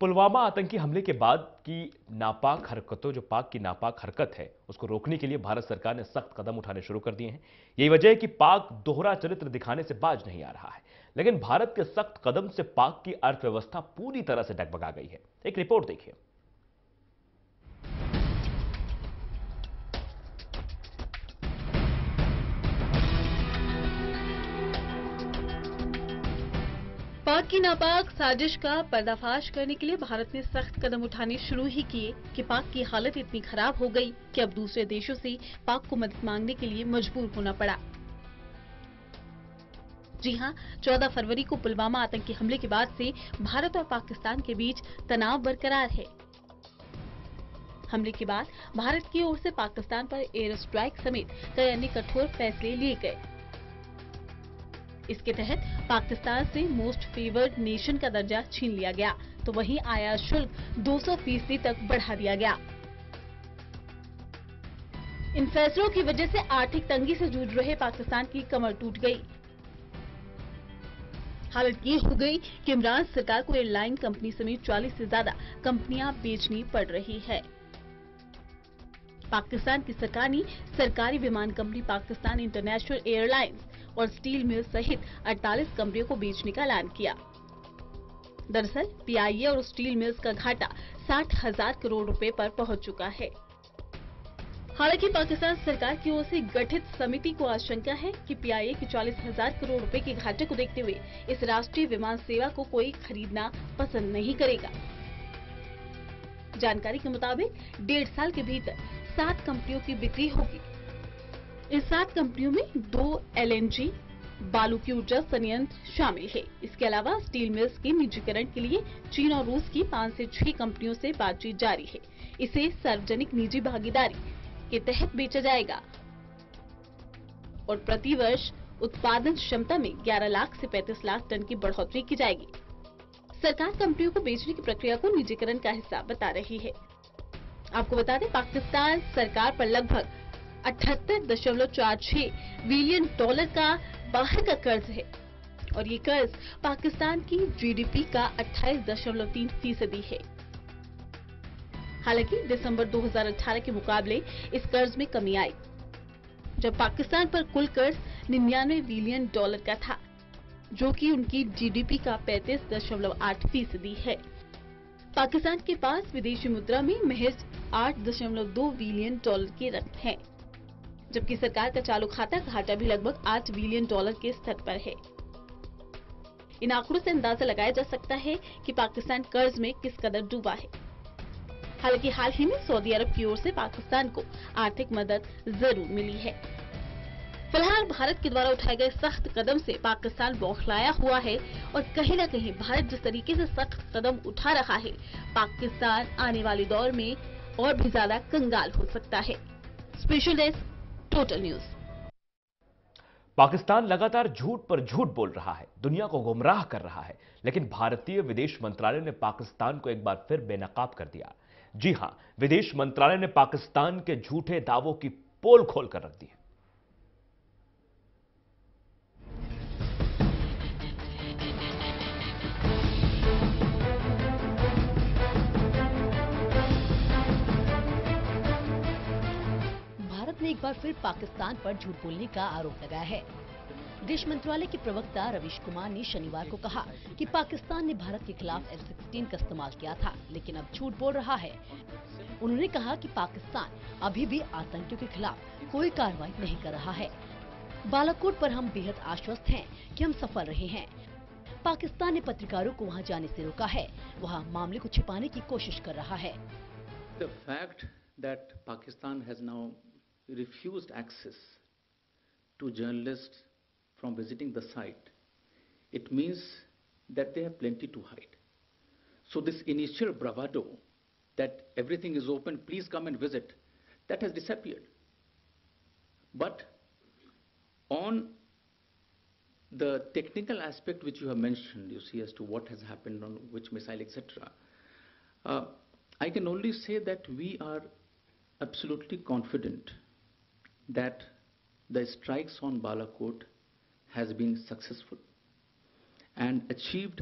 पुलवामा आतंकी हमले के बाद की नापाक हरकतों जो पाक की नापाक हरकत है उसको रोकने के लिए भारत सरकार ने सख्त कदम उठाने शुरू कर दिए हैं। यही वजह है कि पाक दोहरा चरित्र दिखाने से बाज नहीं आ रहा है। लेकिन भारत के सख्त कदम से पाक की अर्थव्यवस्था पूरी तरह से डगमगा गई है। एक रिपोर्ट देखिए। पाक की नापाक साजिश का पर्दाफाश करने के लिए भारत ने सख्त कदम उठाने शुरू ही किए कि पाक की हालत इतनी खराब हो गई कि अब दूसरे देशों से पाक को मदद मांगने के लिए मजबूर होना पड़ा। जी हां, 14 फरवरी को पुलवामा आतंकी हमले के बाद से भारत और पाकिस्तान के बीच तनाव बरकरार है। हमले के बाद भारत की ओर से पाकिस्तान पर एयर स्ट्राइक समेत कई अन्य कठोर फैसले लिए गए। इसके तहत पाकिस्तान से मोस्ट फेवर्ड नेशन का दर्जा छीन लिया गया, तो वहीं आयात शुल्क 200% तक बढ़ा दिया गया। इन फैसलों की वजह से आर्थिक तंगी से जूझ रहे पाकिस्तान की कमर टूट गई। हालत ये हो गई कि इमरान सरकार को एयरलाइन कंपनी समेत 40 से ज्यादा कंपनियां बेचनी पड़ रही है। पाकिस्तान की सरकार ने सरकारी विमान कंपनी पाकिस्तान इंटरनेशनल एयरलाइंस और स्टील मिल सहित 48 कंपनियों को बेचने का ऐलान किया। दरअसल पीआईए और स्टील मिल्स का घाटा 60,000 करोड़ रुपए पर पहुंच चुका है। हालांकि पाकिस्तान सरकार की ओर से गठित समिति को आशंका है कि पीआईए की 40,000 करोड़ रुपए के घाटे को देखते हुए इस राष्ट्रीय विमान सेवा को कोई खरीदना पसंद नहीं करेगा। जानकारी के मुताबिक 1.5 साल के भीतर 7 कंपनियों की बिक्री होगी। इस 7 कंपनियों में 2 एलएनजी बालू की ऊर्जा संयंत्र शामिल है। इसके अलावा स्टील मिल्स के निजीकरण के लिए चीन और रूस की 5 से 6 कंपनियों से बातचीत जारी है। इसे सार्वजनिक निजी भागीदारी के तहत बेचा जाएगा और प्रति वर्ष उत्पादन क्षमता में 11 लाख से 35 लाख टन की बढ़ोतरी की जाएगी। सरकार कंपनियों को बेचने की प्रक्रिया को निजीकरण का हिस्सा बता रही है। आपको बता दें, पाकिस्तान सरकार पर लगभग 78.46 बिलियन डॉलर का बाहर का कर्ज है और ये कर्ज पाकिस्तान की जीडीपी का 28.3% है। हालांकि दिसंबर 2018 के मुकाबले इस कर्ज में कमी आई, जब पाकिस्तान पर कुल कर्ज 99 बिलियन डॉलर का था, जो कि उनकी जीडीपी का 35.8% है। पाकिस्तान के पास विदेशी मुद्रा में महज 8.2 बिलियन डॉलर की रकम है, जबकि सरकार का चालू खाता घाटा भी लगभग 8 बिलियन डॉलर के स्तर पर है। इन आंकड़ों से अंदाजा लगाया जा सकता है कि पाकिस्तान कर्ज में किस कदर डूबा है। हालांकि हाल ही में सऊदी अरब की ओर से पाकिस्तान को आर्थिक मदद जरूर मिली है। फिलहाल भारत के द्वारा उठाए गए सख्त कदम से पाकिस्तान बौखलाया हुआ है और कहीं न कहीं भारत जिस तरीके से सख्त कदम उठा रहा है, पाकिस्तान आने वाले दौर में और भी ज्यादा कंगाल हो सकता है। Special desk, total news. Pakistan लगातार झूठ पर झूठ बोल रहा है, दुनिया को गुमराह कर रहा है, लेकिन भारतीय विदेश मंत्रालय ने पाकिस्तान को एक बार फिर बेनकाब कर दिया। जी हां, विदेश मंत्रालय ने पाकिस्तान के झूठे दावों की पोल खोल कर रख दी है। भारत ने एक बार फिर पाकिस्तान पर झूठ बोलने का आरोप लगाया है। विदेश मंत्रालय के प्रवक्ता रवीश कुमार ने शनिवार को कहा कि पाकिस्तान ने भारत के खिलाफ F-16 का इस्तेमाल किया था, लेकिन अब झूठ बोल रहा है। उन्होंने कहा कि पाकिस्तान अभी भी आतंकियों के खिलाफ कोई कार्रवाई नहीं कर रहा है। बालाकोट पर हम बेहद आश्वस्त हैं कि हम सफल रहे हैं। पाकिस्तान ने पत्रकारों को वहां जाने से रोका है, वहां मामले को छिपाने की कोशिश कर रहा है। The fact that Pakistan has now refused access to journalists from visiting the site, it means that they have plenty to hide. So this initial bravado that everything is open, please come and visit, that has disappeared. But on the technical aspect which you have mentioned, you see, as to what has happened on which missile, etc., I can only say that we are absolutely confident that the strikes on Balakot has been successful and achieved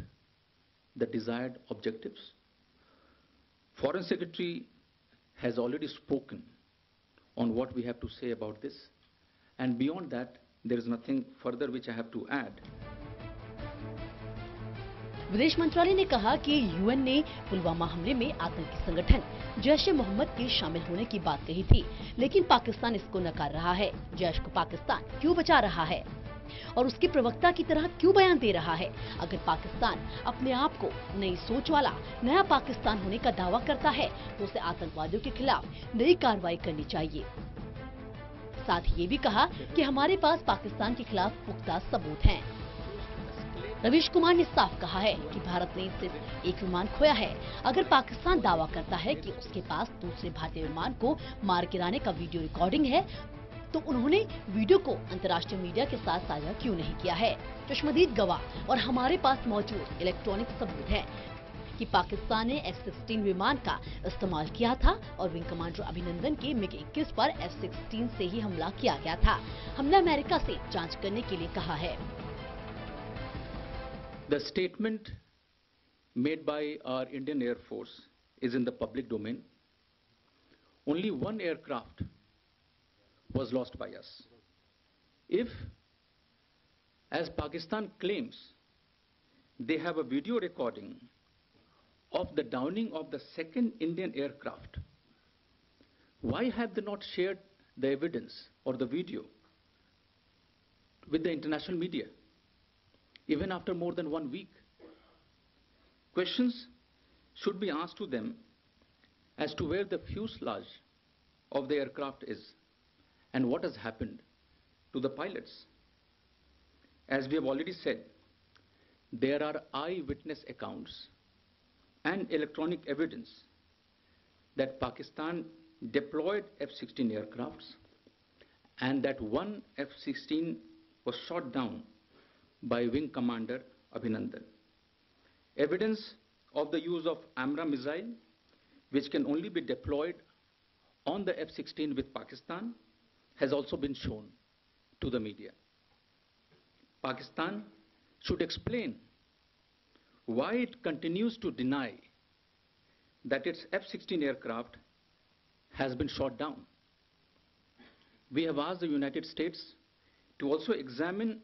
the desired objectives. Foreign Secretary has already spoken on what we have to say about this, and beyond that, there is nothing further which I have to add. विदेश मंत्रालय ने कहा कि UN ने पुलवामा हमले में आतंकी संगठन जैश-ए-मोहम्मद के शामिल होने की बात कही थी, लेकिन पाकिस्तान इसको नकार रहा है। जैश को पाकिस्तान क्यों बचा रहा है और उसके प्रवक्ता की तरह क्यों बयान दे रहा है? अगर पाकिस्तान अपने आप को नई सोच वाला नया पाकिस्तान होने का दावा करता है तो उसे आतंकवादियों के खिलाफ नई कार्रवाई करनी चाहिए। साथ ही ये भी कहा कि हमारे पास पाकिस्तान के खिलाफ पुख्ता सबूत हैं। रवीश कुमार ने साफ कहा है कि भारत ने सिर्फ एक विमान खोया है। अगर पाकिस्तान दावा करता है कि उसके पास दूसरे भारतीय विमान को मार गिराने का वीडियो रिकॉर्डिंग है, तो उन्होंने वीडियो को अंतर्राष्ट्रीय मीडिया के साथ साझा क्यों नहीं किया है? चश्मदीद गवाह और हमारे पास मौजूद इलेक्ट्रॉनिक सबूत है कि पाकिस्तान ने F-16 विमान का इस्तेमाल किया था और विंग कमांडर अभिनंदन के MiG-21 पर F-16 से ही हमला किया गया था। हमने अमेरिका से जांच करने के लिए कहा है। The statement made by our Indian Air Force is in the public domain. Only one aircraft was lost by us. If, as Pakistan claims, they have a video recording of the downing of the second Indian aircraft, why have they not shared the evidence or the video with the international media, even after more than 1 week? Questions should be asked to them as to where the fuselage of the aircraft is and what has happened to the pilots. As we have already said, there are eyewitness accounts and electronic evidence that Pakistan deployed F-16 aircrafts and that one F-16 was shot down by Wing Commander Abhinandan. Evidence of the use of AMRA missile, which can only be deployed on the F-16 with Pakistan, has also been shown to the media. Pakistan should explain why it continues to deny that its F-16 aircraft has been shot down. We have asked the United States to also examine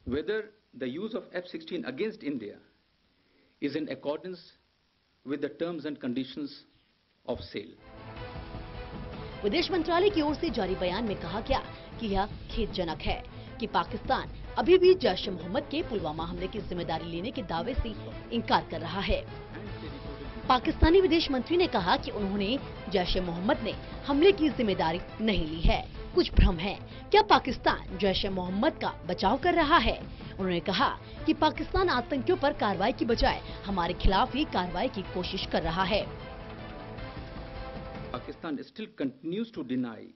whether the use of F-16 against India is in accordance with the terms and conditions of sale. विदेश मंत्रालय की ओर से जारी बयान में कहा गया कि यह खेदजनक है कि पाकिस्तान अभी भी जैश-ए-मोहम्मद के पुलवामा हमले की जिम्मेदारी लेने के दावे से इनकार कर रहा है। पाकिस्तानी विदेश मंत्री ने कहा कि उन्होंने जैश-ए-मोहम्मद ने हमले की जिम्मेदारी नहीं ली है। कुछ भ्रम है। क्या पाकिस्तान जैश-ए-मोहम्मद का बचाव कर रहा है? उन्होंने कहा कि पाकिस्तान आतंकियों पर कार्रवाई की बजाय हमारे खिलाफ ही कार्रवाई की कोशिश कर रहा है। Pakistan still continues to deny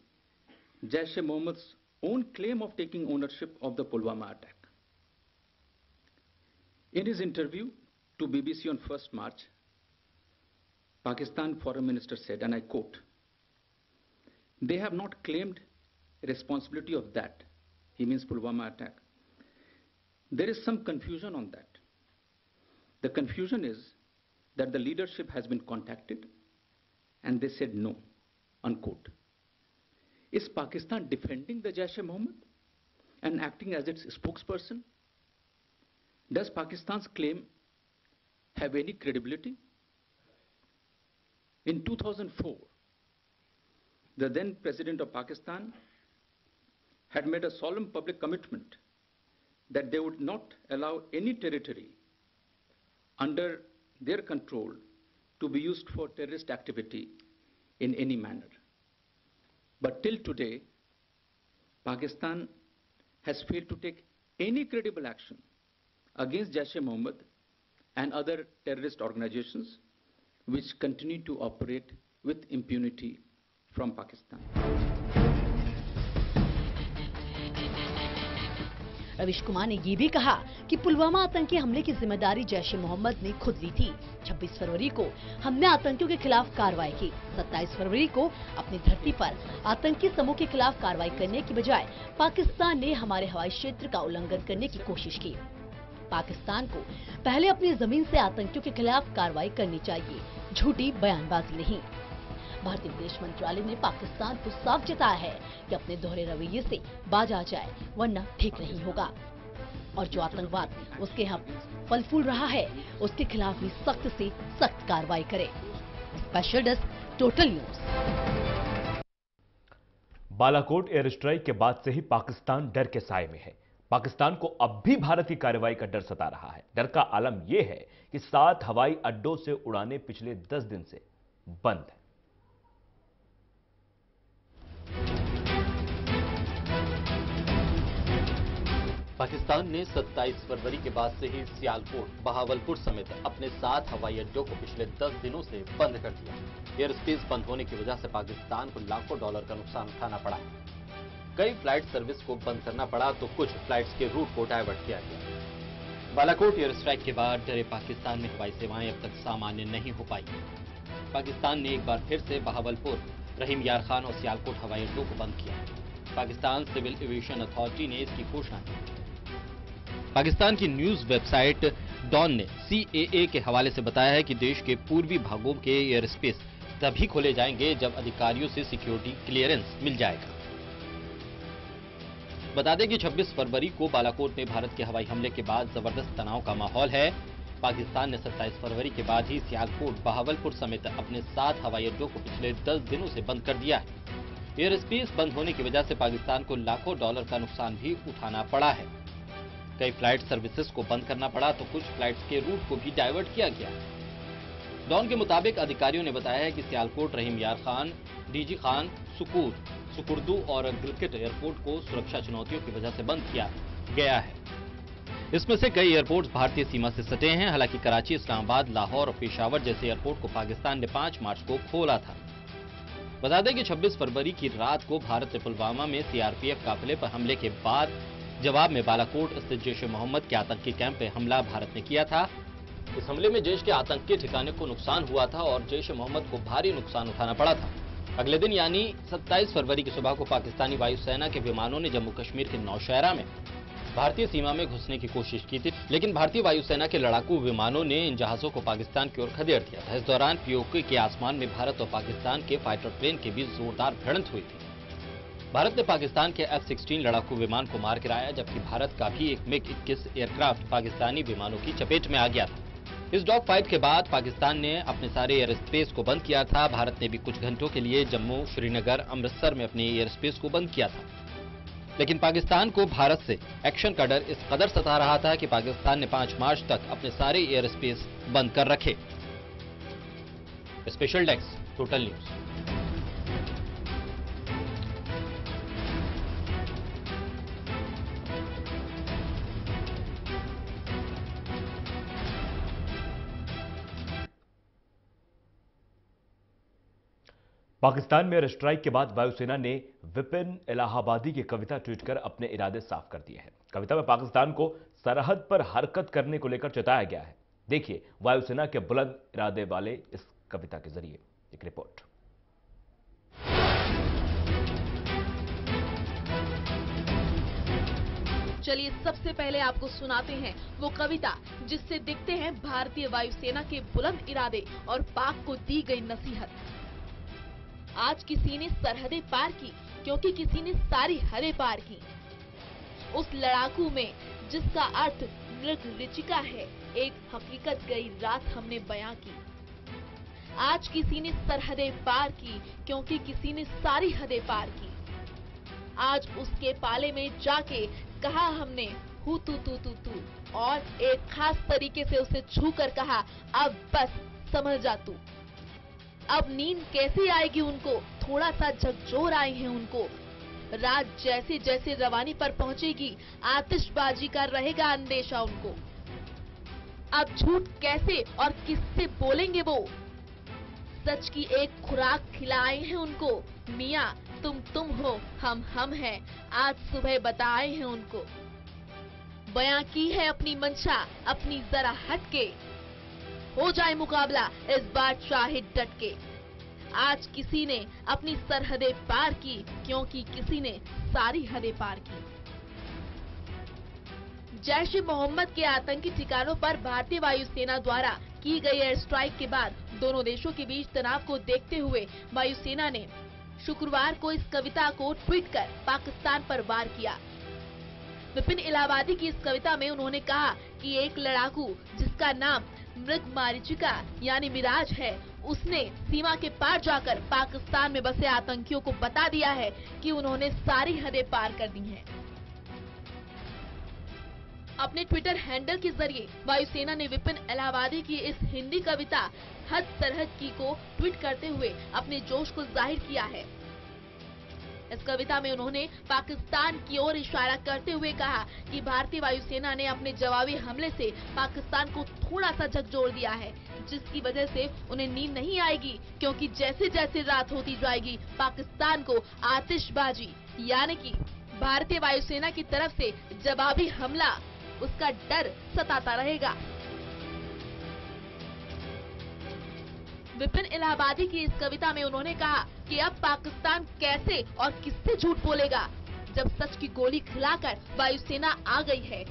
Jaish-e-Mohammad's own claim of taking ownership of the Pulwama attack. In his interview to BBC on 1st March, Pakistan Foreign Minister said, and I quote, "They have not claimed responsibility of that." He means Pulwama attack. There is some confusion on that. The confusion is that the leadership has been contacted and they said no, unquote. Is Pakistan defending the Jaish-e-Mohammed and acting as its spokesperson? Does Pakistan's claim have any credibility? In 2004, the then President of Pakistan had made a solemn public commitment that they would not allow any territory under their control to be used for terrorist activity in any manner. But till today, Pakistan has failed to take any credible action against Jaish-e-Mohammed and other terrorist organizations which continue to operate with impunity from Pakistan. Ravish Kumar ने ये भी कहा कि पुलवामा आतंकी हमले की जिम्मेदारी जैश-ए-मोहम्मद ने खुद ली थी। 26 फरवरी को हमने आतंकियों के खिलाफ कार्रवाई की। 27 फरवरी को अपनी धरती पर आतंकी समूह के खिलाफ कार्रवाई करने की बजाय पाकिस्तान ने हमारे हवाई क्षेत्र का उल्लंघन करने की कोशिश की। पाकिस्तान को पहले अपनी जमीन से आतंकियों के खिलाफ कार्रवाई करनी चाहिए, झूठी बयानबाजी नहीं। भारतीय विदेश मंत्रालय ने पाकिस्तान को साफ जताया है कि अपने दोहरे रवैये से बाज आ जाए, वरना ठीक नहीं होगा। और जो आतंकवाद उसके यहाँ फल फूल रहा है, उसके खिलाफ भी सख्त से सख्त कार्रवाई करे। Special desk, total news. Balakot air strike के बाद से ही पाकिस्तान डर के साए में है। पाकिस्तान को अब भी भारत की कार्रवाई का डर सता रहा है। डर का आलम यह है कि 7 हवाई अड्डों से उड़ानें पिछले 10 दिन से बंद है। पाकिस्तान ने 27 फरवरी के बाद से ही सियालकोट, बहावलपुर समेत अपने 7 हवाई अड्डों को पिछले 10 दिनों से बंद कर दिया। एयर स्पेस बंद होने की वजह से पाकिस्तान को लाखों डॉलर का नुकसान उठाना पड़ा। कई फ्लाइट सर्विस को बंद करना पड़ा तो कुछ फ्लाइट्स के रूट को डायवर्ट किया गया। बालाकोट एयर स्ट्राइक के बाद डरे पाकिस्तान में हवाई सेवाएं अब तक सामान्य नहीं हो पाई। पाकिस्तान ने एक बार फिर से बहावलपुर, रहीम यार खान और सियालकोट हवाई अड्डों को बंद किया। पाकिस्तान सिविल एविएशन अथॉरिटी ने इसकी घोषणा की। पाकिस्तान की न्यूज वेबसाइट डॉन ने CAA के हवाले से बताया है कि देश के पूर्वी भागों के एयर स्पेस तभी खोले जाएंगे जब अधिकारियों से सिक्योरिटी क्लियरेंस मिल जाएगा। बता दें कि 26 फरवरी को बालाकोट में भारत के हवाई हमले के बाद जबरदस्त तनाव का माहौल है। पाकिस्तान ने 27 फरवरी के बाद ही सियालकोट, बहावलपुर समेत अपने 7 हवाई अड्डों को पिछले 10 दिनों से बंद कर दिया है। एयर स्पेस बंद होने की वजह से पाकिस्तान को लाखों डॉलर का नुकसान भी उठाना पड़ा है। कई फ्लाइट सर्विसेज को बंद करना पड़ा तो कुछ फ्लाइट्स के रूट को भी डायवर्ट किया गया। डॉन के मुताबिक अधिकारियों ने बताया है कि सियालकोट, रहीम यार खान, DG खान, सुकुर्दू और गिलगित एयरपोर्ट को सुरक्षा चुनौतियों की वजह से बंद किया गया है। इसमें से कई एयरपोर्ट्स भारतीय सीमा से सटे हैं। हालांकि कराची, इस्लामाबाद, लाहौर और पेशावर जैसे एयरपोर्ट को पाकिस्तान ने 5 मार्च को खोला था। बता दें कि 26 फरवरी की रात को भारत ने पुलवामा में CRPF काफिले पर हमले के बाद जवाब में बालाकोट स्थित जैश-ए-मोहम्मद के आतंकी कैंप पे हमला भारत ने किया था। इस हमले में जैश के आतंकी ठिकाने को नुकसान हुआ था और जैश-ए-मोहम्मद को भारी नुकसान उठाना पड़ा था। अगले दिन यानी 27 फरवरी की सुबह को पाकिस्तानी वायुसेना के विमानों ने जम्मू कश्मीर के नौशहरा में भारतीय सीमा में घुसने की कोशिश की थी, लेकिन भारतीय वायुसेना के लड़ाकू विमानों ने इन जहाजों को पाकिस्तान की ओर खदेड़ दिया था। इस दौरान POK के आसमान में भारत और पाकिस्तान के फाइटर प्लेन के बीच जोरदार भिड़ंत हुई थी। भारत ने पाकिस्तान के F-16 लड़ाकू विमान को मार गिराया, जबकि भारत का भी एक MiG-21 एयरक्राफ्ट पाकिस्तानी विमानों की चपेट में आ गया था। इस डॉग फाइट के बाद पाकिस्तान ने अपने सारे एयर स्पेस को बंद किया था। भारत ने भी कुछ घंटों के लिए जम्मू, श्रीनगर, अमृतसर में अपने एयर स्पेस को बंद किया था। लेकिन पाकिस्तान को भारत से एक्शन का डर इस कदर सता रहा था कि पाकिस्तान ने 5 मार्च तक अपने सारे एयर स्पेस बंद कर रखे। Special desk, total news. Pakistan में एयर स्ट्राइक के बाद वायुसेना ने विपिन इलाहाबादी की कविता ट्वीट कर अपने इरादे साफ कर दिए हैं। कविता में पाकिस्तान को सरहद पर हरकत करने को लेकर चेताया गया है। देखिए वायुसेना के बुलंद इरादे वाले इस कविता के जरिए एक रिपोर्ट। चलिए सबसे पहले आपको सुनाते हैं वो कविता जिससे दिखते हैं भारतीय वायुसेना के बुलंद इरादे और पाक को दी गई नसीहत। आज किसी ने सरहदें पार की क्योंकि किसी ने सारी हदें पार की। उस लड़ाकू में जिसका अर्थ मृग ऋचिका है, एक हकीकत गई रात हमने बयां की। आज किसी ने सरहदें पार की क्योंकि किसी ने सारी हदें पार की। आज उसके पाले में जाके कहा हमने हु तू तू तू तू, और एक खास तरीके से उसे छू कर कहा अब बस समझ जा तू। अब नींद कैसे आएगी उनको, थोड़ा सा झकझोर आए हैं उनको। रात जैसे जैसे रवानी पर पहुंचेगी, आतिशबाजी का रहेगा अंदेशा उनको। अब झूठ कैसे और किससे बोलेंगे वो, सच की एक खुराक खिलाए हैं उनको। मियाँ तुम हो, हम हैं, आज सुबह बताए हैं उनको। बयां की है अपनी मंशा, अपनी जरा हट के, हो जाए मुकाबला इस बार चाहे डट के। आज किसी ने अपनी सरहदें पार की क्योंकि किसी ने सारी हदें पार की। जैश ए मोहम्मद के आतंकी ठिकानों पर भारतीय वायुसेना द्वारा की गई एयर स्ट्राइक के बाद दोनों देशों के बीच तनाव को देखते हुए वायुसेना ने शुक्रवार को इस कविता को ट्वीट कर पाकिस्तान पर वार किया। विपिन इलाहाबादी की इस कविता में उन्होंने कहा कि एक लड़ाकू जिसका नाम मृगमारीचिका यानी मिराज है, उसने सीमा के पार जाकर पाकिस्तान में बसे आतंकियों को बता दिया है कि उन्होंने सारी हदें पार कर दी हैं। अपने ट्विटर हैंडल के जरिए वायुसेना ने विपिन इलाहाबादी की इस हिंदी कविता हद सरहद की को ट्वीट करते हुए अपने जोश को जाहिर किया है। इस कविता में उन्होंने पाकिस्तान की ओर इशारा करते हुए कहा कि भारतीय वायुसेना ने अपने जवाबी हमले से पाकिस्तान को थोड़ा सा झकझोर दिया है, जिसकी वजह से उन्हें नींद नहीं आएगी, क्योंकि जैसे जैसे रात होती जाएगी पाकिस्तान को आतिशबाजी यानी कि भारतीय वायुसेना की तरफ से जवाबी हमला उसका डर सताता रहेगा। विपिन इलाहाबादी की इस कविता में उन्होंने कहा कि अब पाकिस्तान कैसे और किससे झूठ बोलेगा, जब सच की गोली खिलाकर वायुसेना आ गई है।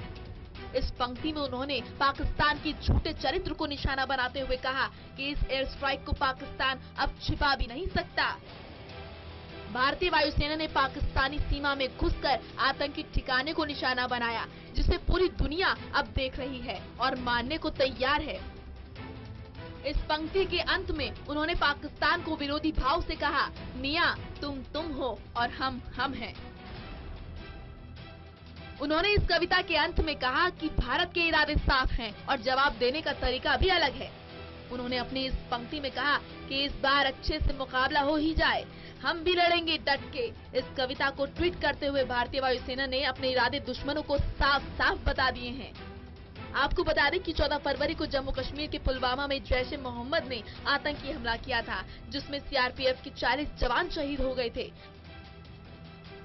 इस पंक्ति में उन्होंने पाकिस्तान के झूठे चरित्र को निशाना बनाते हुए कहा कि इस एयर स्ट्राइक को पाकिस्तान अब छिपा भी नहीं सकता। भारतीय वायुसेना ने पाकिस्तानी सीमा में घुसकर आतंकी ठिकाने को निशाना बनाया, जिसे पूरी दुनिया अब देख रही है और मानने को तैयार है। इस पंक्ति के अंत में उन्होंने पाकिस्तान को विरोधी भाव से कहा, मियां तुम हो और हम हैं। उन्होंने इस कविता के अंत में कहा कि भारत के इरादे साफ हैं और जवाब देने का तरीका भी अलग है। उन्होंने अपनी इस पंक्ति में कहा कि इस बार अच्छे से मुकाबला हो ही जाए, हम भी लड़ेंगे डट के। इस कविता को ट्वीट करते हुए भारतीय वायुसेना ने अपने इरादे दुश्मनों को साफ साफ बता दिए हैं। आपको बता दें कि 14 फरवरी को जम्मू कश्मीर के पुलवामा में जैश ए मोहम्मद ने आतंकी हमला किया था, जिसमें सीआरपीएफ के 40 जवान शहीद हो गए थे।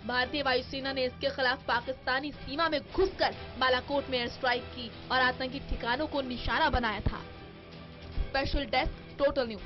भारतीय वायुसेना ने इसके खिलाफ पाकिस्तानी सीमा में घुसकर बालाकोट में एयर स्ट्राइक की और आतंकी ठिकानों को निशाना बनाया था। Special desk, total news.